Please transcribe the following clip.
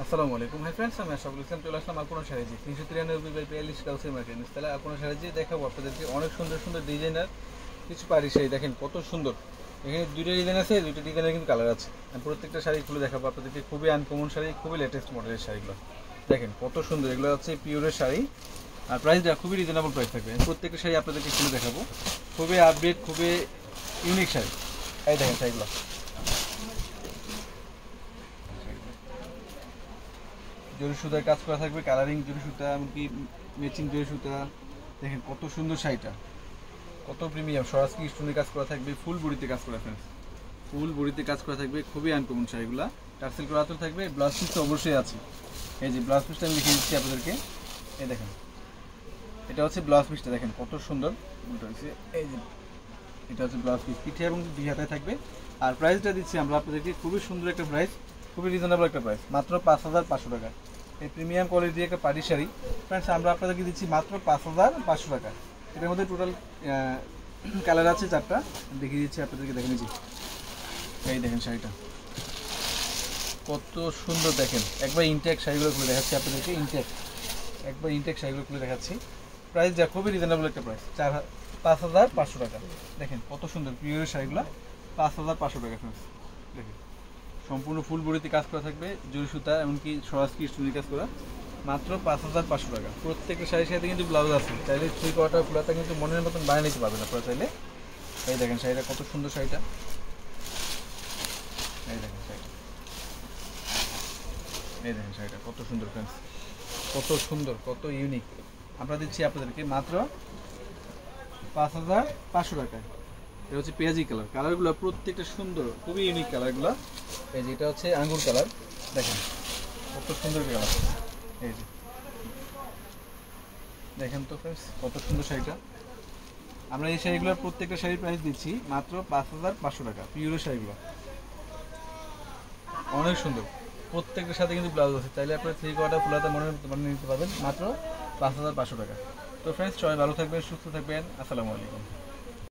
আসসালামু আলাইকুম। Hi friends, আমি আশরাফুল ইসলাম চলে আসলাম আলপনা শাড়িজি 393/42 কাউসি মার্কেট। তাহলে আলপনা শাড়িজি দেখাবো আপনাদেরকে অনেক সুন্দর সুন্দর ডিজাইনার কিছু পাড়ি শাড়ি। দেখেন কত সুন্দর, এখানে দুইটা ডিজাইন আছে, দুইটা ডিজাইনের কিন্তু কালার আছে। আমি প্রত্যেকটা শাড়ি খুলে দেখাবো আপনাদেরকে। খুবই আনকমন শাড়ি, খুবই লেটেস্ট মডেলের শাড়িগুলো দেখেন কত সুন্দর। এগুলো হচ্ছে পিওরের শাড়ি আর প্রাইসটা খুবই রিজনেবল প্রাইস থাকবে। আমি প্রত্যেকটা শাড়ি আপনাদেরকে খুলে দেখাবো। খুবই আপডেট, খুবই ইউনিক শাড়ি। এই দেখেন শাড়িগুলো জরি সুতার কাজ করা থাকবে, কালারিং জরি সুতা, এমনকি ম্যাচিং জরি সুতা। দেখেন কত সুন্দর শাড়িটা, কত প্রিমিয়াম। সরাসরি স্টোনের কাজ করা থাকবে, ফুল বডিতে কাজ করা ফ্রেন্ডস, ফুল বডিতে কাজ করা থাকবে। খুবই আনকমন শাড়িগুলো। টার্সেল করা আঁচল থাকবে, ব্লাউজ পিস তো অবশ্যই আছে। এই যে ব্লাউজ পিসটা আমি লিখে দিচ্ছি আপনাদেরকে। এই দেখেন এটা হচ্ছে ব্লাউজ পিসটা, দেখেন কত সুন্দর উল্টো হয়েছে। এই যে এটা হচ্ছে ব্লাউজ পিস, পিঠে এবং দুই হাতে থাকবে। আর প্রাইসটা দিচ্ছি আমরা আপনাদেরকে খুবই সুন্দর একটা প্রাইস, খুবই রিজনেবল একটা প্রাইস, মাত্র 5,500 টাকা। এই প্রিমিয়াম কোয়ালিটির একটা পাটি শাড়ি ফ্রেন্ডস আমরা আপনাদেরকে দিচ্ছি মাত্র 5,500 টাকা। এটার মধ্যে টোটাল কালার আছে 4টা, দেখিয়ে দিচ্ছি আপনাদেরকে। দেখেন এই দেখেন শাড়িটা কত সুন্দর। দেখেন একবার ইনটেক শাড়িগুলো খুলে দেখাচ্ছি আপনাদেরকে। একবার ইনটেক শাড়িগুলো খুলে দেখাচ্ছি। প্রাইস যা খুবই রিজনেবল একটা প্রাইস, 5,500 টাকা। দেখেন কত সুন্দর পিওরের শাড়িগুলো, 5,500 টাকা ফ্রেন্ডস। দেখেন সম্পূর্ণ ফুল বডিতে কাজ করা থাকবে, জরি সুতা এমনকি সরাসরি স্টোনের কাজ করা, মাত্র 5,500 টাকা। প্রত্যেকটা শাড়ির সাথে কিন্তু ব্লাউজ আছে, চাইলে থ্রি কোয়ার্টার ফুলাটা কিন্তু মনের মতন বানিয়ে নিতে পারবেন আপনারা চাইলে। এই দেখেন শাড়িটা কত সুন্দর শাড়িটা। এই দেখেন শাড়িটা, এই দেখেন শাড়িটা কত সুন্দর ফ্রেন্ডস, কত সুন্দর, কত ইউনিক। আমরা দিচ্ছি আপনাদেরকে মাত্র 5,500 টাকায়। এটা হচ্ছে পেঁয়াজি কালার, কালারগুলো প্রত্যেকটা সুন্দর, খুবই ইউনিক কালারগুলো। এই যে এটা হচ্ছে আঙ্গুর কালার, দেখেন কত সুন্দর কালার। এই যে দেখেন তো ফ্রেন্ডস কত সুন্দর শাড়িটা। আমরা এই শাড়িগুলোর প্রত্যেকটা শাড়ির প্রাইস দিচ্ছি মাত্র 5,500 টাকা। পিওর শাড়িগুলো অনেক সুন্দর, প্রত্যেকটার সাথে কিন্তু ব্লাউজ আছে, চাইলে আপনার থ্রি কোয়ার্টার ফুলাতে মনে বানিয়ে নিতে পারবেন মাত্র 5,500 টাকা। তো ফ্রেন্ডস সবাই ভালো থাকবেন, সুস্থ থাকবেন। আসসালামু আলাইকুম।